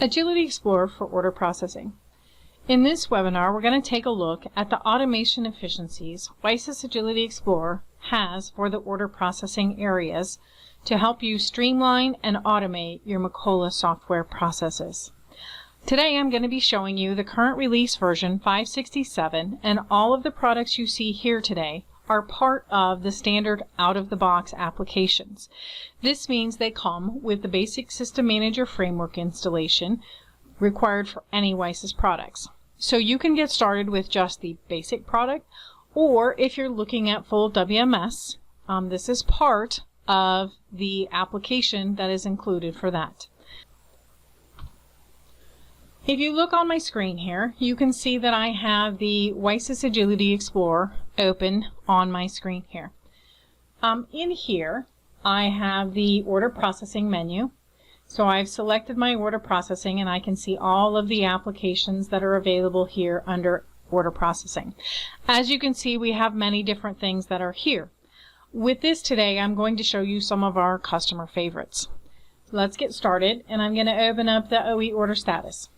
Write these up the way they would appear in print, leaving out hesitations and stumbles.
Agility Explorer for order processing. In this webinar, we're going to take a look at the automation efficiencies WiSys Agility Explorer has for the order processing areas to help you streamline and automate your Macola software processes. Today I'm going to be showing you the current release version 567, and all of the products you see here today are part of the standard out-of-the-box applications. This means they come with the basic System Manager framework installation required for any WiSys products. So you can get started with just the basic product, or if you're looking at full WMS, this is part of the application that is included for that. If you look on my screen here, you can see that I have the WiSys Agility Explorer open on my screen here. In here, I have the order processing menu. So I've selected my order processing, and I can see all of the applications that are available here under order processing. As you can see, we have many different things that are here. With this today, I'm going to show you some of our customer favorites. Let's get started, and I'm going to open up the OE order status.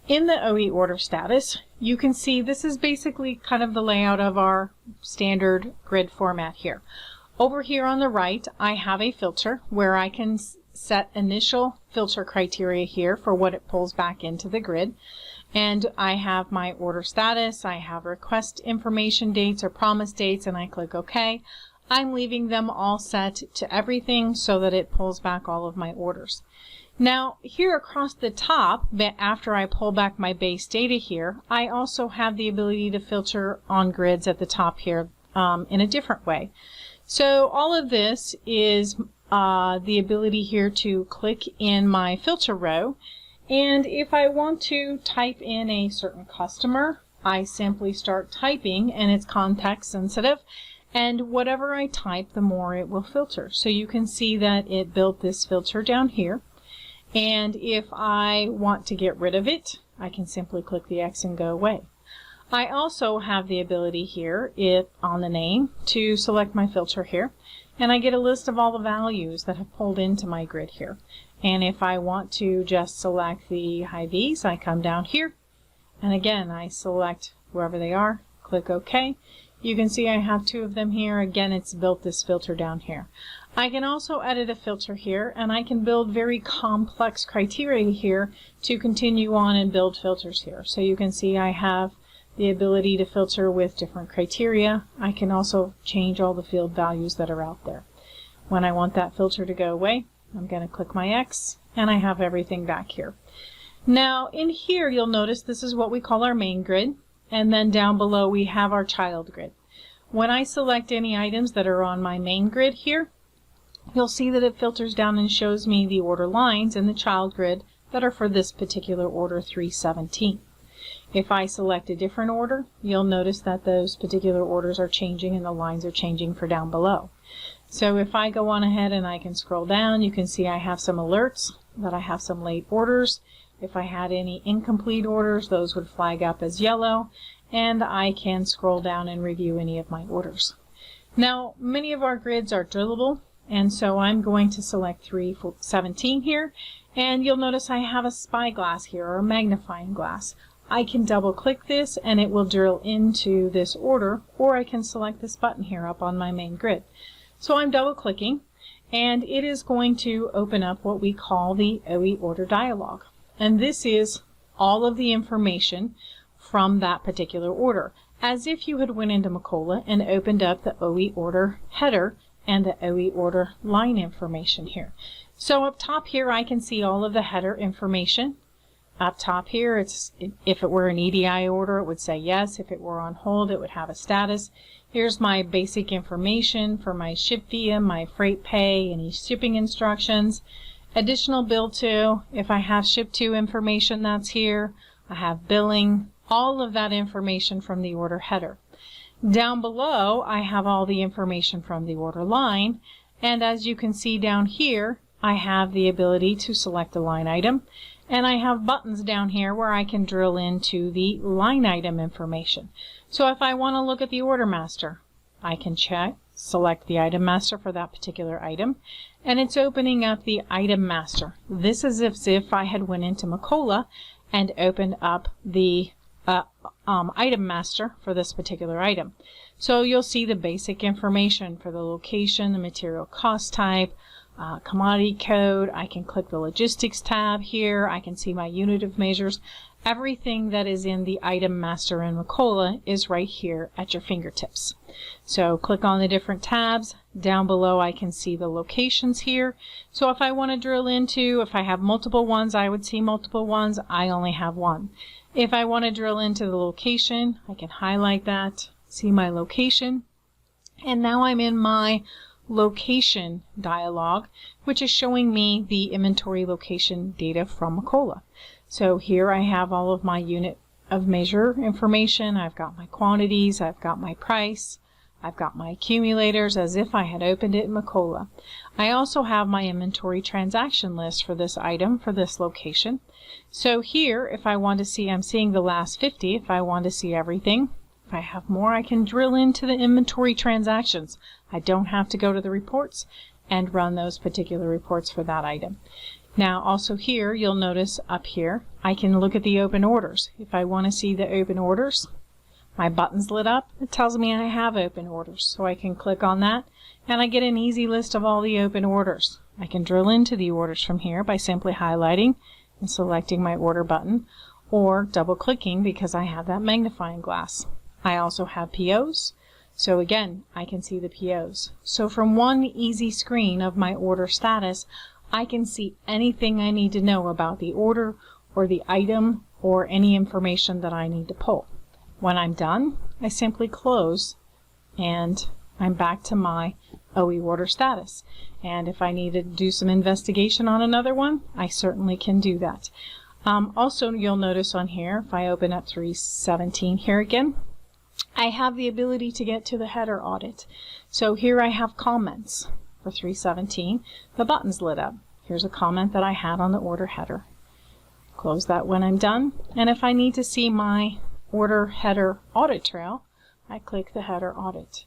In the OE order status, you can see this is basically kind of the layout of our standard grid format here. Over here on the right, I have a filter where I can set initial filter criteria here for what it pulls back into the grid. And I have my order status, I have request information dates or promise dates, and I click OK. I'm leaving them all set to everything so that it pulls back all of my orders. Now, here across the top, after I pull back my base data here, I also have the ability to filter on grids at the top here in a different way. So all of this is the ability here to click in my filter row, and if I want to type in a certain customer, I simply start typing, and it's context sensitive, and whatever I type, the more it will filter. So you can see that it built this filter down here. And if I want to get rid of it, I can simply click the X and go away. I also have the ability here, on the name, to select my filter here, and I get a list of all the values that have pulled into my grid here. And if I want to just select the high V's, I come down here, and again I select wherever they are, click OK. You can see I have two of them here. Again, it's built this filter down here. I can also edit a filter here, and I can build very complex criteria here to continue on and build filters here. So you can see I have the ability to filter with different criteria. I can also change all the field values that are out there. When I want that filter to go away, I'm going to click my X, and I have everything back here. Now in here, you'll notice this is what we call our main grid. And then down below we have our child grid. When I select any items that are on my main grid here, you'll see that it filters down and shows me the order lines in the child grid that are for this particular order 317. If I select a different order, you'll notice that those particular orders are changing and the lines are changing for down below. So if I go on ahead and I can scroll down, you can see I have some alerts that I have some late orders. If I had any incomplete orders, those would flag up as yellow, and I can scroll down and review any of my orders. Now, many of our grids are drillable, and so I'm going to select 317 here, and you'll notice I have a spyglass here, or a magnifying glass. I can double click this and it will drill into this order, or I can select this button here up on my main grid. So I'm double clicking, and it is going to open up what we call the OE order dialog. And this is all of the information from that particular order, as if you had went into Macola and opened up the OE order header and the OE order line information here. So up top here I can see all of the header information. Up top here, if it were an EDI order, it would say yes. If it were on hold, it would have a status. Here's my basic information for my ship via, my freight pay, any shipping instructions. Additional bill to, if I have ship to information, that's here. I have billing, all of that information from the order header. Down below, I have all the information from the order line, and as you can see down here, I have the ability to select a line item, and I have buttons down here where I can drill into the line item information. So if I want to look at the order master, I can check, select the item master for that particular item, and it's opening up the item master. This is as if I had went into Macola and opened up the item master for this particular item. So you'll see the basic information for the location, the material cost type, commodity code. I can click the logistics tab here. I can see my unit of measures. Everything that is in the item master in Macola is right here at your fingertips. So click on the different tabs. Down below I can see the locations here. So if I want to drill into, if I have multiple ones, I would see multiple ones. I only have one. If I want to drill into the location, I can highlight that, see my location, and now I'm in my location dialog, which is showing me the inventory location data from Macola. So here I have all of my unit of measure information. I've got my quantities, I've got my price, I've got my accumulators as if I had opened it in Macola. I also have my inventory transaction list for this item, for this location. So here, if I want to see, I'm seeing the last 50. If I want to see everything, if I have more, I can drill into the inventory transactions. I don't have to go to the reports and run those particular reports for that item. Now also here, you'll notice up here, I can look at the open orders. If I want to see the open orders, my button's lit up. It tells me I have open orders. So I can click on that and I get an easy list of all the open orders. I can drill into the orders from here by simply highlighting and selecting my order button, or double clicking because I have that magnifying glass. I also have POs. So again, I can see the POs. So from one easy screen of my order status, I can see anything I need to know about the order or the item or any information that I need to pull. When I'm done, I simply close and I'm back to my OE order status. And if I need to do some investigation on another one, I certainly can do that. Also, you'll notice on here, if I open up 317 here again, I have the ability to get to the header audit. So here I have comments for 317. The button's lit up. Here's a comment that I had on the order header. Close that when I'm done. And if I need to see my order header audit trail, I click the header audit.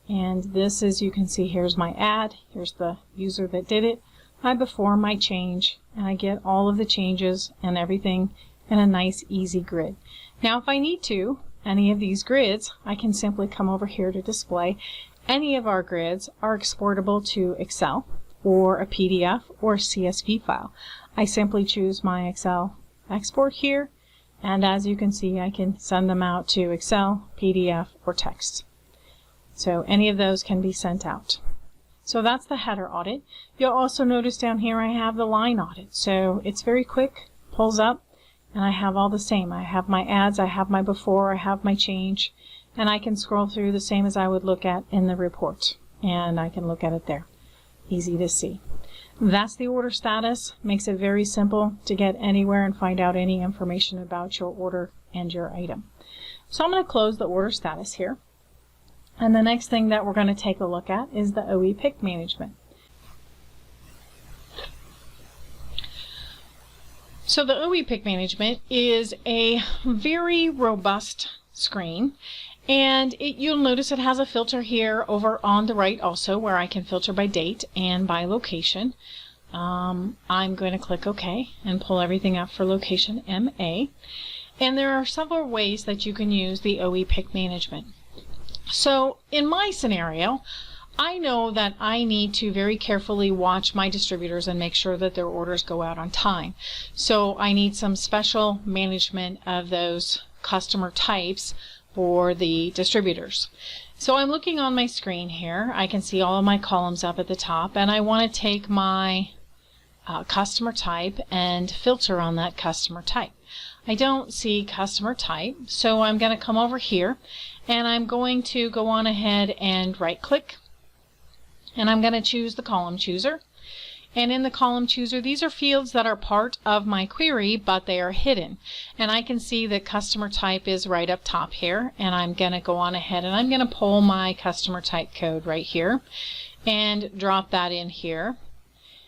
And this, as you can see, here's my ad. Here's the user that did it. I perform my change and I get all of the changes and everything in a nice easy grid. Now if I need to, any of these grids, I can simply come over here to display. Any of our grids are exportable to Excel or a PDF or a CSV file. I simply choose my Excel export here, and as you can see, I can send them out to Excel, PDF, or text. So any of those can be sent out. So that's the header audit. You'll also notice down here I have the line audit. So it's very quick, pulls up, and I have all the same. I have my ads, I have my before, I have my change, and I can scroll through the same as I would look at in the report. And I can look at it there. Easy to see. That's the order status. Makes it very simple to get anywhere and find out any information about your order and your item. So I'm going to close the order status here. And the next thing that we're going to take a look at is the OE pick management. So the OE pick management is a very robust screen, and you'll notice it has a filter here over on the right also where I can filter by date and by location. I'm going to click OK and pull everything up for location MA. And there are several ways that you can use the OE pick management. So in my scenario, I know that I need to very carefully watch my distributors and make sure that their orders go out on time. So I need some special management of those customer types for the distributors. So I'm looking on my screen here. I can see all of my columns up at the top, and I want to take my customer type and filter on that customer type. I don't see customer type, so I'm going to come over here and I'm going to go on ahead and right click, and I'm going to choose the column chooser. And in the column chooser, these are fields that are part of my query, but they are hidden. And I can see that customer type is right up top here, and I'm going to go on ahead and I'm going to pull my customer type code right here and drop that in here.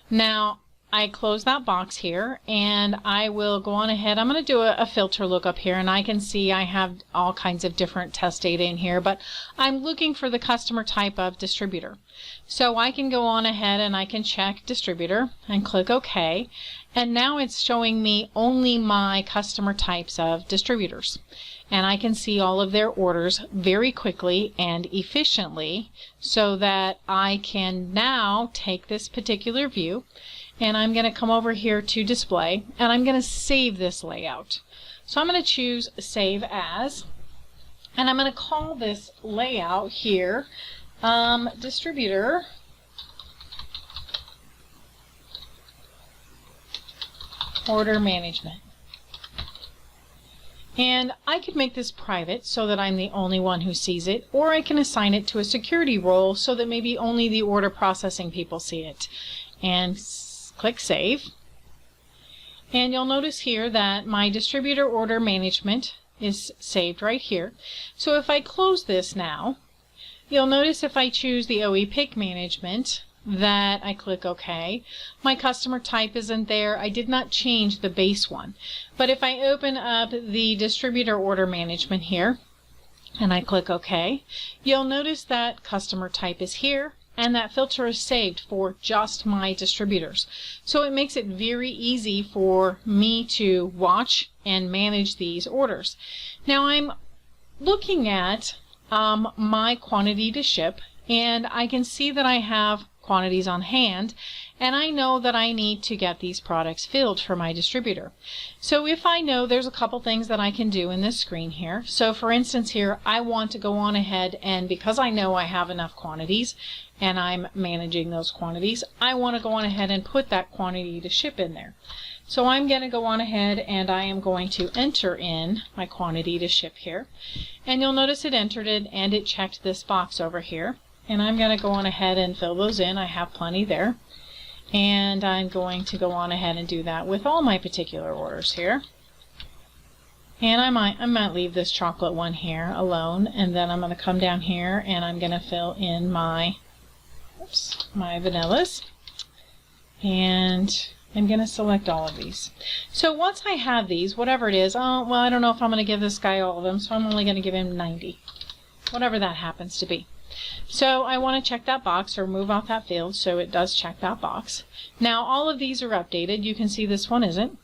Now, I close that box here, and I will go on ahead. I'm going to do a filter lookup here, and I can see I have all kinds of different test data in here, but I'm looking for the customer type of distributor. So I can go on ahead and I can check distributor and click OK, and now it's showing me only my customer types of distributors. And I can see all of their orders very quickly and efficiently, so that I can now take this particular view, and I'm going to come over here to display, and I'm going to save this layout. So I'm going to choose Save As, and I'm going to call this layout here Distributor Order Management. And I could make this private so that I'm the only one who sees it, or I can assign it to a security role so that maybe only the order processing people see it. And click Save. And you'll notice here that my distributor order management is saved right here. So if I close this now, you'll notice if I choose the OE pick management that I click OK. My customer type isn't there. I did not change the base one. But if I open up the distributor order management here and I click OK, you'll notice that customer type is here and that filter is saved for just my distributors. So it makes it very easy for me to watch and manage these orders. Now I'm looking at my quantity to ship, and I can see that I have quantities on hand, and I know that I need to get these products filled for my distributor. So if I know, there's a couple things that I can do in this screen here. So for instance here, I want to go on ahead, and because I know I have enough quantities and I'm managing those quantities, I want to go on ahead and put that quantity to ship in there. So I'm going to go on ahead and I am going to enter in my quantity to ship here, and you'll notice it entered it and it checked this box over here. And I'm going to go on ahead and fill those in. I have plenty there. And I'm going to go on ahead and do that with all my particular orders here. And I might leave this chocolate one here alone, and then I'm going to come down here and I'm going to fill in my vanillas. And I'm going to select all of these. So once I have these, whatever it is, well, I don't know if I'm going to give this guy all of them, so I'm only going to give him 90. Whatever that happens to be. So I want to check that box or move out that field, so it does check that box. Now all of these are updated. You can see this one isn't.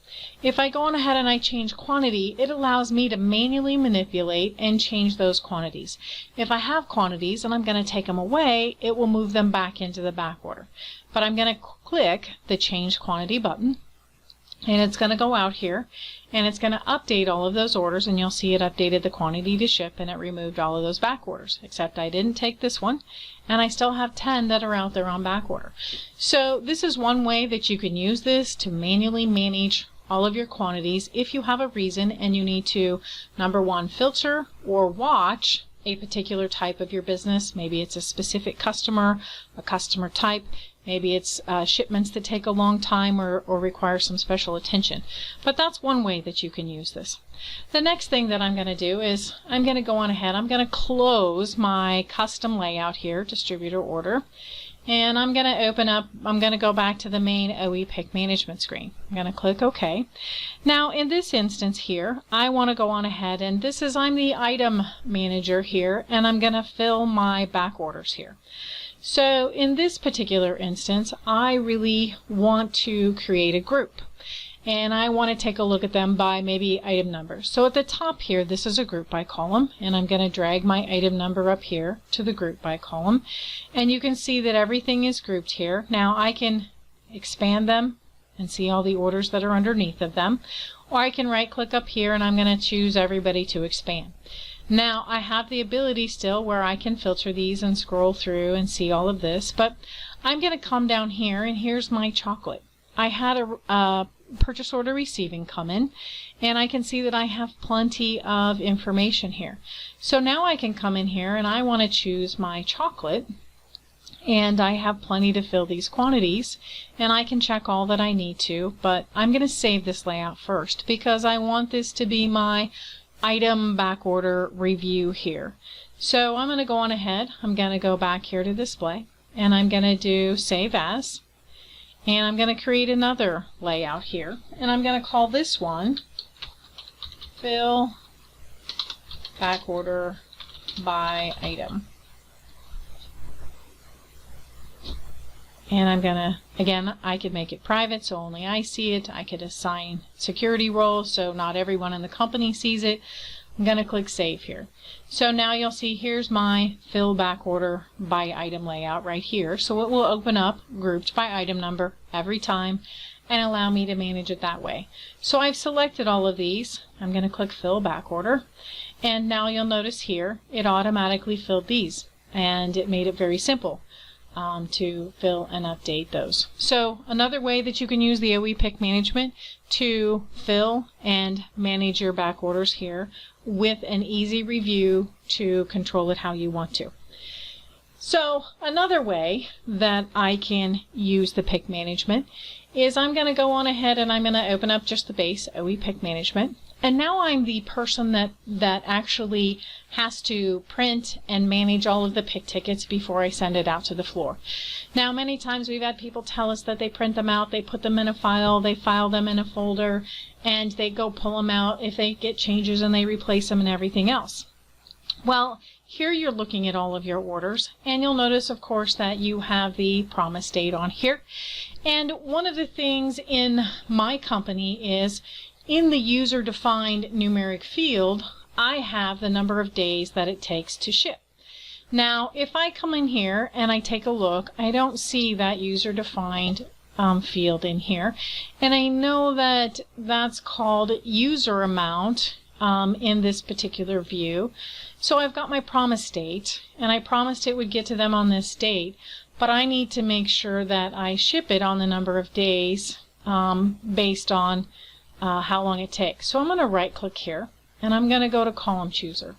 If I go on ahead and I change quantity, it allows me to manually manipulate and change those quantities. If I have quantities and I'm going to take them away, it will move them back into the back order. But I'm going to click the Change Quantity button, and it's going to go out here and it's going to update all of those orders, and you'll see it updated the quantity to ship and it removed all of those back orders, except I didn't take this one, and I still have 10 that are out there on back order. So this is one way that you can use this to manually manage all of your quantities if you have a reason and you need to, number one, filter or watch a particular type of your business. Maybe it's a specific customer, a customer type. Maybe it's shipments that take a long time or require some special attention. But that's one way that you can use this. The next thing that I'm going to do is I'm going to go on ahead. I'm going to close my custom layout here, distributor order. And I'm going to open up, I'm going to go back to the main OE pick management screen. I'm going to click OK. Now in this instance here, I want to go on ahead, and this is, I'm the item manager here, and I'm going to fill my back orders here. So in this particular instance, I really want to create a group, and I want to take a look at them by maybe item number. So at the top here, this is a group by column, and I'm going to drag my item number up here to the group by column, and you can see that everything is grouped here. Now I can expand them and see all the orders that are underneath of them, or I can right click up here and I'm going to choose everybody to expand. Now I have the ability still where I can filter these and scroll through and see all of this, but I'm going to come down here, and here's my chocolate. I had a purchase order receiving come in, and I can see that I have plenty of information here. So now I can come in here and I want to choose my chocolate, and I have plenty to fill these quantities, and I can check all that I need to, but I'm going to save this layout first because I want this to be my item back order review here. So I'm going to go on ahead, I'm going to go back here to display, and I'm going to do Save As, And I'm going to create another layout here, and I'm going to call this one Fill Back Order by Item. And I'm going to, again, I could make it private so only I see it. I could assign security roles so not everyone in the company sees it. I'm going to click Save here. So now you'll see here's my Fill Back Order by Item layout right here. So it will open up grouped by item number every time and allow me to manage it that way. So I've selected all of these. I'm going to click Fill Back Order. And now you'll notice here it automatically filled these. And it made it very simple to fill and update those. So another way that you can use the OE pick management to fill and manage your back orders here with an easy review to control it how you want to. So another way that I can use the pick management is I'm going to go on ahead and I'm going to open up just the base OE pick management. And now I'm the person that actually has to print and manage all of the pick tickets before I send it out to the floor. Now, many times we've had people tell us that they print them out, they put them in a file, they file them in a folder, and they go pull them out if they get changes and they replace them and everything else. Well, here you're looking at all of your orders, and you'll notice, of course, that you have the promise date on here. And one of the things in my company is in the user-defined numeric field, I have the number of days that it takes to ship. Now, if I come in here and I take a look, I don't see that user-defined field in here. And I know that that's called user amount in this particular view. So I've got my promise date, and I promised it would get to them on this date, but I need to make sure that I ship it on the number of days based on how long it takes. So I'm going to right click here and I'm going to go to column chooser,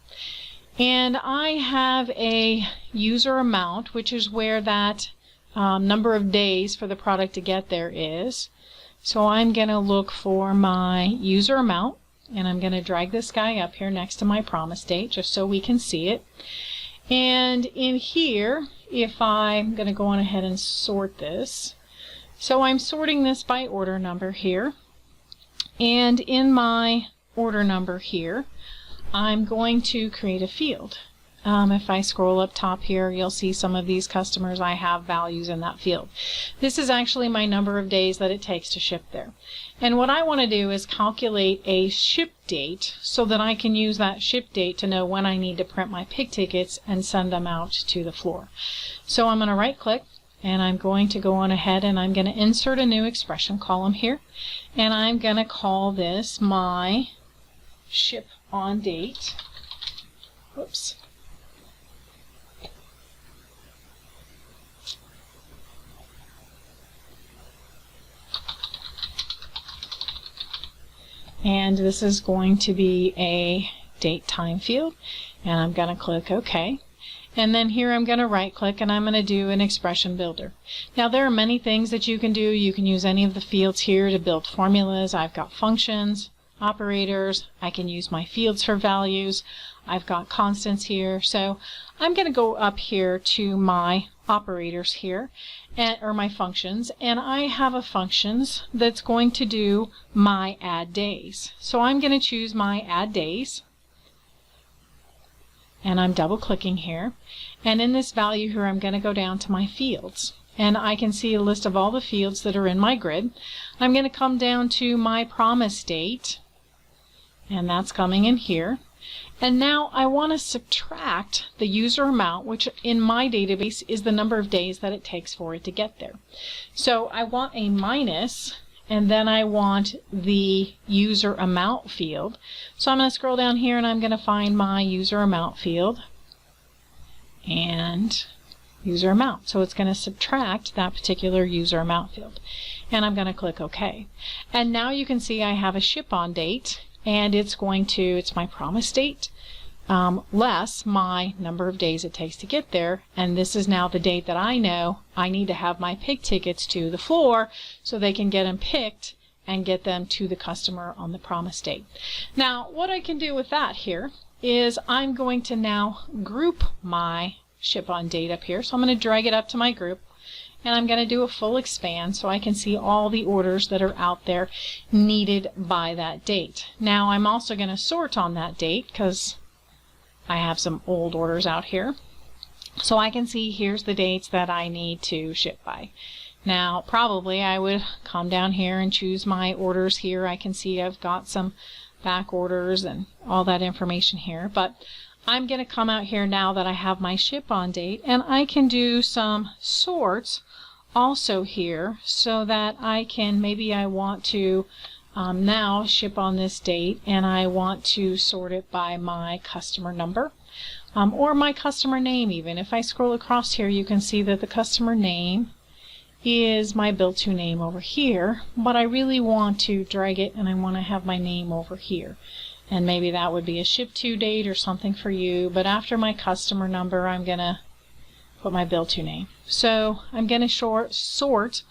and I have a user amount, which is where that number of days for the product to get there is. So I'm going to look for my user amount, and I'm going to drag this guy up here next to my promise date just so we can see it. And in here, if I'm going to go on ahead and sort this, so I'm sorting this by order number here. And in my order number here, I'm going to create a field. If I scroll up top here, you'll see some of these customers, I have values in that field. This is actually my number of days that it takes to ship there. And what I want to do is calculate a ship date so that I can use that ship date to know when I need to print my pick tickets and send them out to the floor. So I'm going to right click, and I'm going to go on ahead and I'm going to insert a new expression column here, and I'm going to call this my ship on date. Whoops. And this is going to be a date time field, and I'm going to click OK. And then here I'm going to right click and I'm going to do an expression builder. Now there are many things that you can do. You can use any of the fields here to build formulas. I've got functions, operators. I can use my fields for values. I've got constants here. So I'm going to go up here to my operators here, or my functions, and I have a functions that's going to do my add days. So I'm going to choose my add days. And I'm double clicking here, and in this value here I'm going to go down to my fields, and I can see a list of all the fields that are in my grid. I'm going to come down to my promise date, and that's coming in here. And now I want to subtract the user amount, which in my database is the number of days that it takes for it to get there. So I want a minus, and then I want the user amount field. So I'm going to scroll down here and I'm going to find my user amount field and user amount. So it's going to subtract that particular user amount field. And I'm going to click OK. And now you can see I have a ship on date, and it's my promise date less my number of days it takes to get there, and this is now the date that I know I need to have my pick tickets to the floor so they can get them picked and get them to the customer on the promise date. Now what I can do with that here is I'm going to now group my ship on date up here, so I'm going to drag it up to my group, and I'm going to do a full expand so I can see all the orders that are out there needed by that date. Now I'm also going to sort on that date because I have some old orders out here. So I can see here's the dates that I need to ship by. Now probably I would come down here and choose my orders here. I can see I've got some back orders and all that information here, but I'm going to come out here now that I have my ship on date, and I can do some sorts also here so that I can, maybe I want to now ship on this date and I want to sort it by my customer number or my customer name even. If I scroll across here, you can see that the customer name is my bill to name over here, but I really want to drag it and I want to have my name over here. And maybe that would be a ship to date or something for you, but after my customer number I'm going to put my bill to name. So I'm going to sort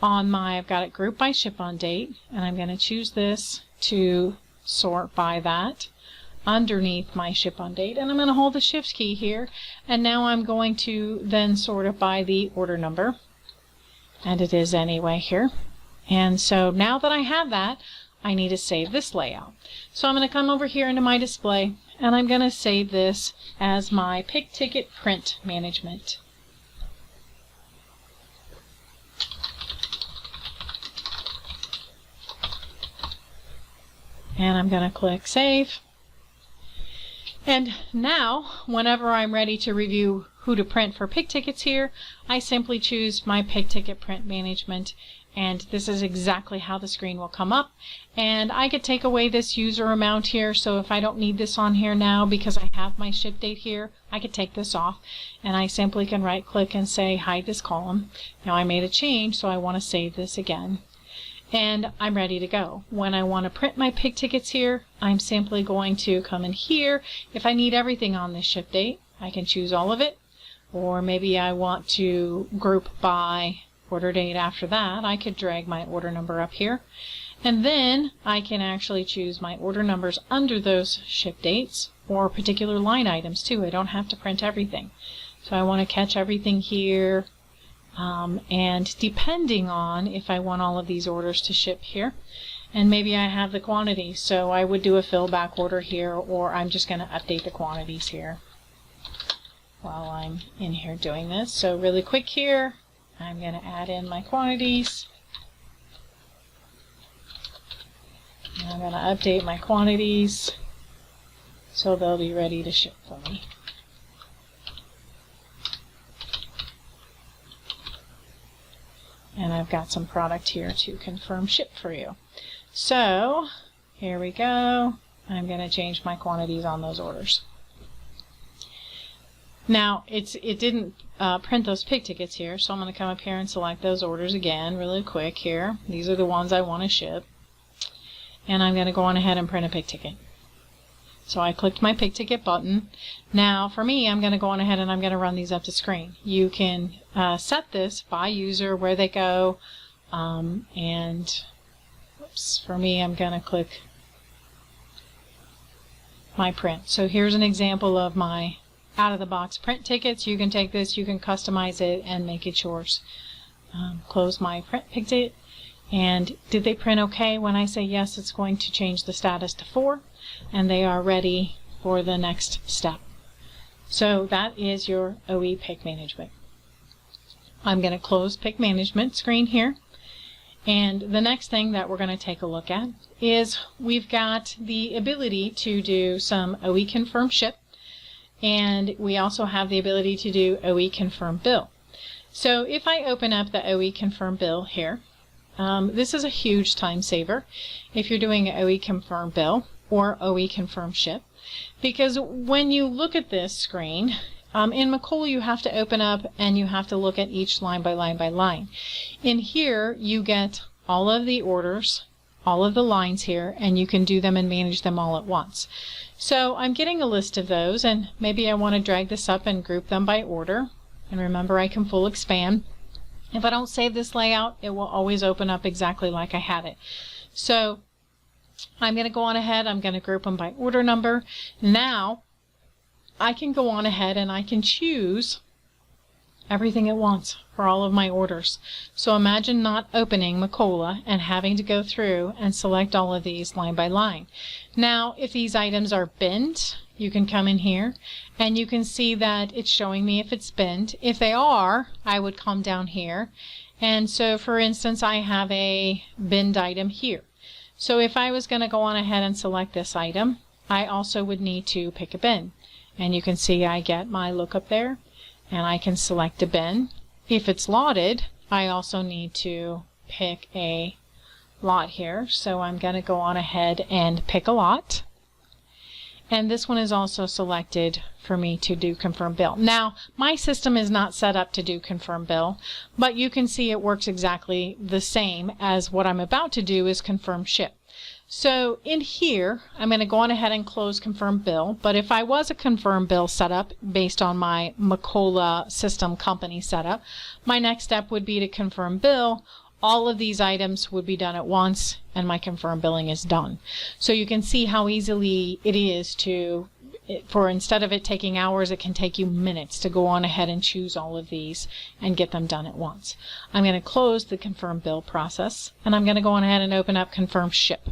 on my, I've got it grouped by ship on date, and I'm going to choose this to sort by that underneath my ship on date, and I'm going to hold the shift key here, and now I'm going to then sort it by the order number, and it is anyway here. And so now that I have that, I need to save this layout. So I'm going to come over here into my display, and I'm going to save this as my pick ticket print management. And I'm going to click save. And now, whenever I'm ready to review who to print for pick tickets here, I simply choose my pick ticket print management, and this is exactly how the screen will come up. And I could take away this user amount here, so if I don't need this on here now because I have my ship date here, I could take this off, and I simply can right click and say hide this column. Now I made a change, so I want to save this again. And I'm ready to go. When I want to print my pick tickets here, I'm simply going to come in here. If I need everything on this ship date, I can choose all of it. Or maybe I want to group by order date after that. I could drag my order number up here. And then I can actually choose my order numbers under those ship dates or particular line items too. I don't have to print everything. So I want to catch everything here. And depending on if I want all of these orders to ship here, and maybe I have the quantity, so I would do a fill back order here, or I'm just going to update the quantities here while I'm in here doing this. So really quick here, I'm going to add in my quantities, and I'm going to update my quantities so they'll be ready to ship for me. And I've got some product here to confirm ship for you. So here we go. I'm going to change my quantities on those orders. Now it didn't print those pick tickets here, so I'm going to come up here and select those orders again really quick here. These are the ones I want to ship. And I'm going to go on ahead and print a pick ticket. So I clicked my pick ticket button. Now for me, I'm going to go on ahead and I'm going to run these up to screen. You can set this by user where they go, and whoops, for me I'm going to click my print. So here's an example of my out-of-the-box print tickets. You can take this, you can customize it and make it yours. Close my print pick ticket. And did they print okay? When I say yes, it's going to change the status to 4, and they are ready for the next step. So that is your OE pick management. I'm going to close pick management screen here, and the next thing that we're going to take a look at is we've got the ability to do some OE confirm ship, and we also have the ability to do OE confirm bill. So if I open up the OE confirm bill here, this is a huge time saver if you're doing an OE confirm bill or OE confirm ship, because when you look at this screen, in Macola you have to open up and you have to look at each line by line by line. In here you get all of the orders, all of the lines here, and you can do them and manage them all at once. So I'm getting a list of those, and maybe I want to drag this up and group them by order. And remember, I can full expand. If I don't save this layout, it will always open up exactly like I had it. So I'm going to go on ahead, I'm going to group them by order number. Now I can go on ahead and I can choose everything at once for all of my orders. So imagine not opening Macola and having to go through and select all of these line by line. Now, if these items are binned, you can come in here and you can see that it's showing me if it's binned. If they are, I would come down here. And so, for instance, I have a binned item here. So if I was going to go on ahead and select this item, I also would need to pick a bin. And you can see I get my lookup there, and I can select a bin. If it's lotted, I also need to pick a lot here. So I'm going to go on ahead and pick a lot. And this one is also selected for me to do confirm bill. Now, my system is not set up to do confirm bill, but you can see it works exactly the same as what I'm about to do is confirm ship. So in here, I'm going to go on ahead and close confirm bill, but if I was a confirm bill setup based on my Macola system company setup, my next step would be to confirm bill. All of these items would be done at once, and my confirm billing is done. So you can see how easily it is to, instead of it taking hours, it can take you minutes to go on ahead and choose all of these and get them done at once. I'm going to close the confirm bill process, and I'm going to go on ahead and open up confirm ship.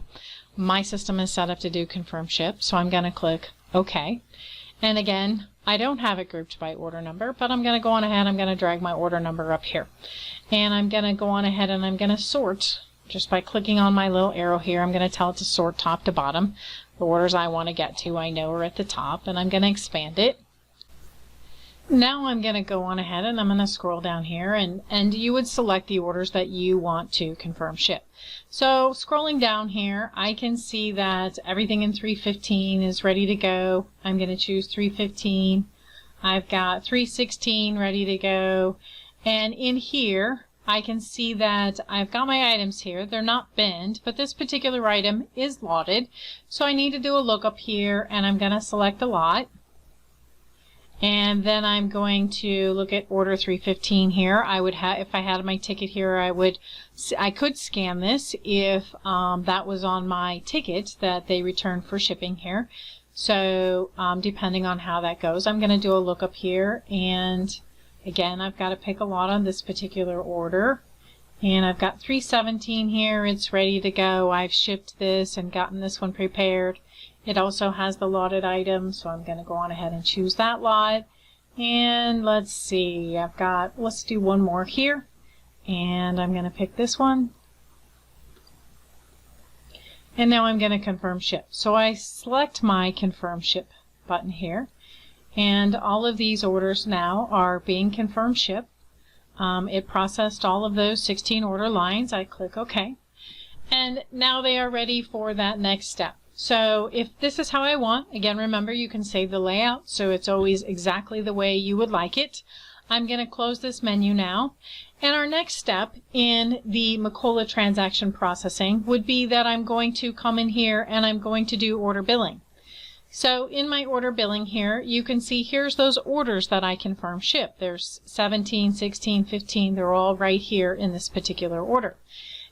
My system is set up to do confirm ship, so I'm going to click OK. And again, I don't have it grouped by order number, but I'm going to go on ahead, I'm going to drag my order number up here. And I'm going to go on ahead and I'm going to sort just by clicking on my little arrow here. I'm going to tell it to sort top to bottom. The orders I want to get to I know are at the top, and I'm going to expand it. Now I'm going to go on ahead and I'm going to scroll down here, and you would select the orders that you want to confirm ship. So scrolling down here, I can see that everything in 315 is ready to go. I'm going to choose 315. I've got 316 ready to go. And in here, I can see that I've got my items here. They're not binned, but this particular item is lotted. So I need to do a lookup here, and I'm going to select a lot. And then I'm going to look at order 315 here. I would have, if I had my ticket here, I could scan this if that was on my ticket that they returned for shipping here. So depending on how that goes, I'm going to do a lookup here, and again, I've got to pick a lot on this particular order. And I've got 317 here. It's ready to go. I've shipped this and gotten this one prepared. It also has the lotted item, so I'm going to go on ahead and choose that lot. And let's see, let's do one more here. And I'm going to pick this one. And now I'm going to confirm ship. So I select my confirm ship button here. And all of these orders now are being confirmed ship. It processed all of those 16 order lines. I click OK. And now they are ready for that next step. So if this is how I want, again, remember you can save the layout so it's always exactly the way you would like it. I'm going to close this menu now. And our next step in the Macola transaction processing would be that I'm going to come in here and I'm going to do order billing. So in my order billing here, you can see here's those orders that I confirm ship. There's 17, 16, 15. They're all right here in this particular order.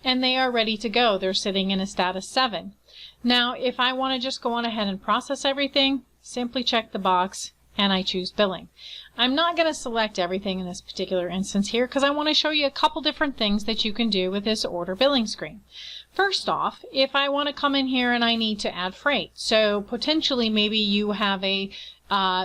And they are ready to go. They're sitting in a status 7. Now, if I want to just go on ahead and process everything, simply check the box and I choose billing. I'm not going to select everything in this particular instance here because I want to show you a couple different things that you can do with this order billing screen. First off, if I want to come in here and I need to add freight, so potentially maybe you have a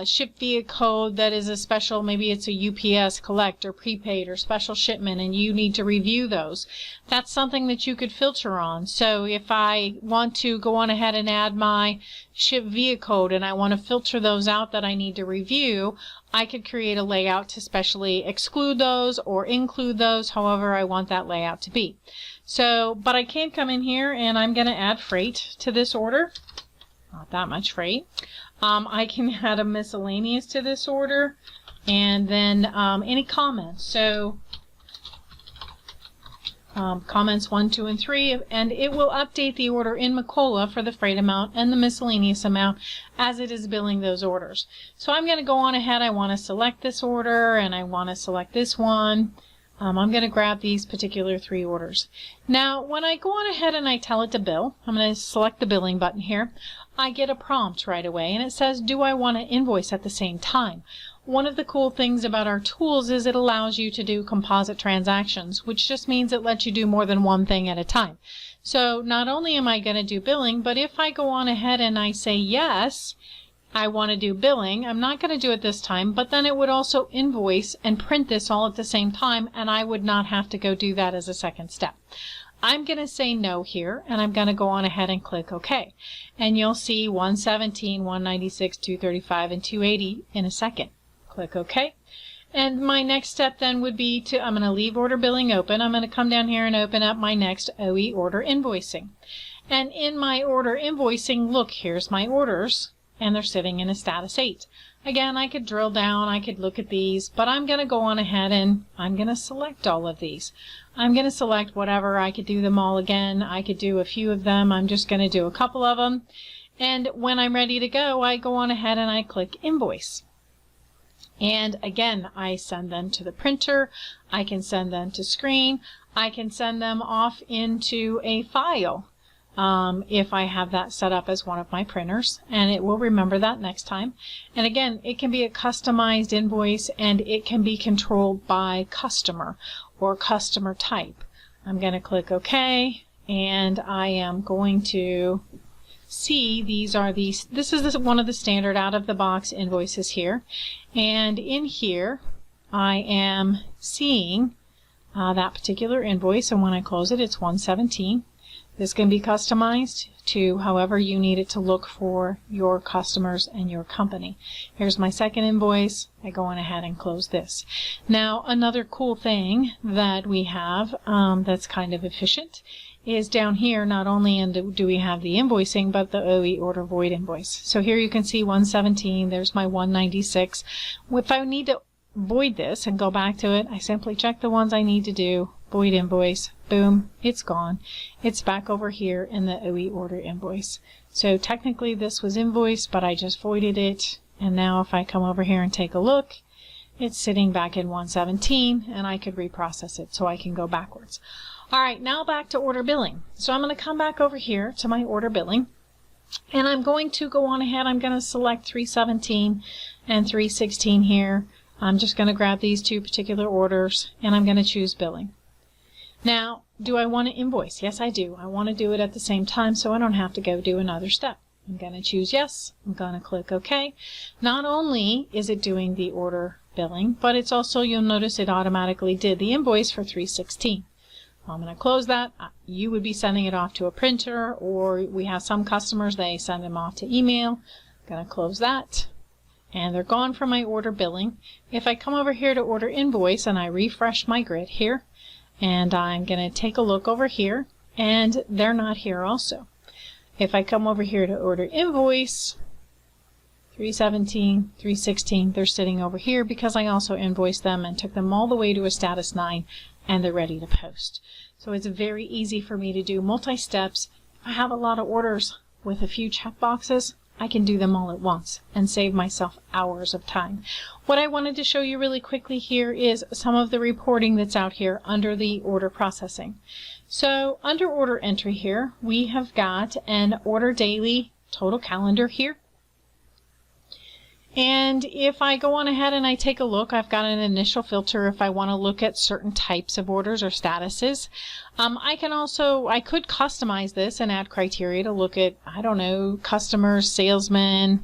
ship via code that is a special, maybe it's a UPS collect or prepaid or special shipment, and you need to review those. That's something that you could filter on. So if I want to go on ahead and add my ship via code and I want to filter those out that I need to review, I could create a layout to specially exclude those or include those, however I want that layout to be. So, but I can come in here and I'm going to add freight to this order. Not that much freight. I can add a miscellaneous to this order, and then any comments. So comments 1, 2, and 3, and it will update the order in Macola for the freight amount and the miscellaneous amount as it is billing those orders. So I'm going to go on ahead. I want to select this order, and I want to select this one. I'm going to grab these particular 3 orders. Now, when I go on ahead and I tell it to bill, I'm going to select the billing button here. I get a prompt right away, and it says, do I want to invoice at the same time? one of the cool things about our tools is it allows you to do composite transactions, which just means it lets you do more than one thing at a time. So not only am I going to do billing, but if I go on ahead and I say yes, I want to do billing, I'm not going to do it this time, but then it would also invoice and print this all at the same time, and I would not have to go do that as a second step. I'm going to say no here, and I'm going to go on ahead and click OK. And you'll see 117, 196, 235, and 280 in a second. Click OK. And my next step then would be I'm going to leave order billing open. I'm going to come down here and open up my next OE order invoicing. And in my order invoicing, look, here's my orders, and they're sitting in a status 8. Again, I could drill down, I could look at these, but I'm going to go on ahead and I'm going to select all of these. I'm going to select whatever. I could do them all again. I could do a few of them. I'm just going to do a couple of them. And when I'm ready to go, I go on ahead and I click Invoice. And again, I send them to the printer. I can send them to screen. I can send them off into a file. If I have that set up as one of my printers, and it will remember that next time. And again, it can be a customized invoice, and it can be controlled by customer or customer type. I'm going to click OK, and I am going to see this is one of the standard out of the box invoices here, and in here I am seeing that particular invoice, and when I close it, it's 117. This can be customized to however you need it to look for your customers and your company. Here's my second invoice. I go on ahead and close this. Now, another cool thing that we have that's kind of efficient is down here, not only do we have the invoicing, but the OE order void invoice. So here you can see 117, there's my 196. If I need to void this and go back to it, I simply check the ones I need to do, void invoice, boom, it's gone. It's back over here in the OE order invoice. So technically this was invoiced, but I just voided it, and now if I come over here and take a look, it's sitting back in 117, and I could reprocess it so I can go backwards. Alright, now back to order billing. So I'm going to come back over here to my order billing, and I'm going to go on ahead, I'm going to select 317 and 316 here. I'm just going to grab these two particular orders, and I'm going to choose billing. Now, do I want to invoice? Yes, I do. I want to do it at the same time so I don't have to go do another step. I'm going to choose yes. I'm going to click OK. Not only is it doing the order billing, but it's also, you'll notice it automatically did the invoice for 316. I'm going to close that. You would be sending it off to a printer, or we have some customers, they send them off to email. I'm going to close that. And they're gone from my order billing. If I come over here to order invoice and I refresh my grid here, and I'm going to take a look over here, and they're not here also. If I come over here to order invoice, 317, 316, they're sitting over here because I also invoiced them and took them all the way to a status 9, and they're ready to post. So it's very easy for me to do multi-steps. If I have a lot of orders with a few check boxes, I can do them all at once and save myself hours of time. What I wanted to show you really quickly here is some of the reporting that's out here under the order processing. So under order entry here, we have got an order daily total calendar here. And if I go on ahead and I take a look, I've got an initial filter if I want to look at certain types of orders or statuses. I could customize this and add criteria to look at, I don't know, customers, salesmen,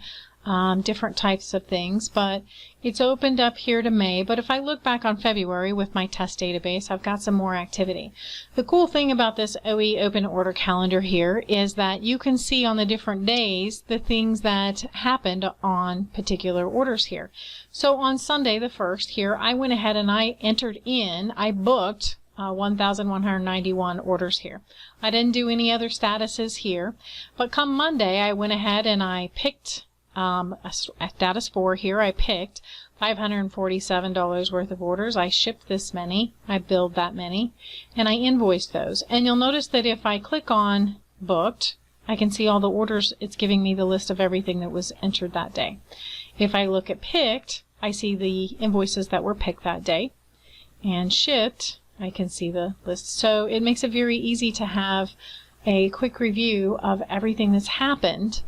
different types of things, but it's opened up here to May. But if I look back on February with my test database, I've got some more activity. The cool thing about this OE open order calendar here is that you can see on the different days the things that happened on particular orders here. So on Sunday the 1st here, I went ahead and I booked 1,191 orders here. I didn't do any other statuses here, but come Monday I went ahead and I picked at status 4 here, I picked $547 worth of orders. I shipped this many, I billed that many, and I invoiced those. And you'll notice that if I click on booked, I can see all the orders. It's giving me the list of everything that was entered that day. If I look at picked, I see the invoices that were picked that day, and shipped, I can see the list. So it makes it very easy to have a quick review of everything that's happened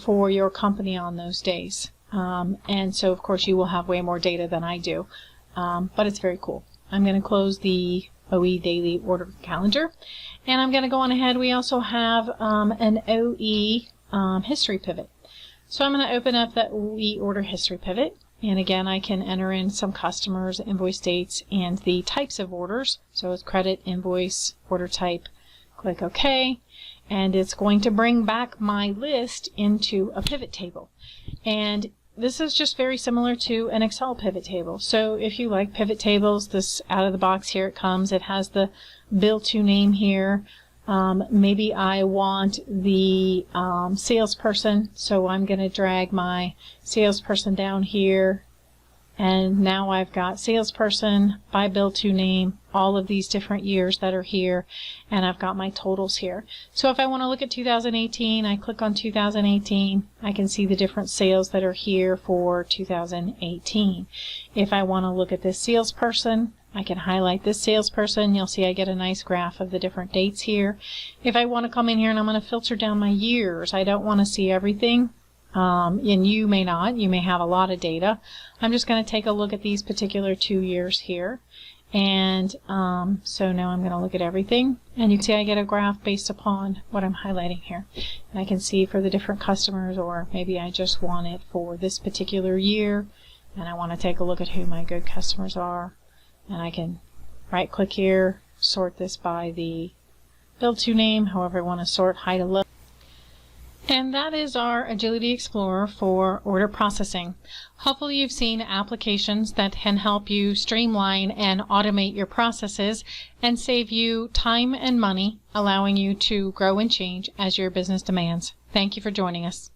for your company on those days. And so of course you will have way more data than I do, but it's very cool. I'm going to close the OE daily order calendar, and I'm going to go on ahead. We also have an OE history pivot. So I'm going to open up that OE order history pivot, and again I can enter in some customers, invoice dates, and the types of orders. So it's credit, invoice, order type. Click OK, and it's going to bring back my list into a pivot table. And this is just very similar to an Excel pivot table. So if you like pivot tables, this out of the box here it comes. It has the bill to name here. Maybe I want the salesperson, so I'm going to drag my salesperson down here, and now I've got salesperson by bill to name, all of these different years that are here, and I've got my totals here. So if I want to look at 2018, I click on 2018. I can see the different sales that are here for 2018. If I want to look at this salesperson, I can highlight this salesperson. You'll see I get a nice graph of the different dates here. If I want to come in here and I'm going to filter down my years, I don't want to see everything. And you may not. You may have a lot of data. I'm just going to take a look at these particular 2 years here. And so now I'm going to look at everything. And you can see I get a graph based upon what I'm highlighting here. And I can see for the different customers, or maybe I just want it for this particular year. And I want to take a look at who my good customers are. And I can right click here, sort this by the bill to name, however I want to sort, high to low. And that is our Agility Explorer for order processing. Hopefully you've seen applications that can help you streamline and automate your processes and save you time and money, allowing you to grow and change as your business demands. Thank you for joining us.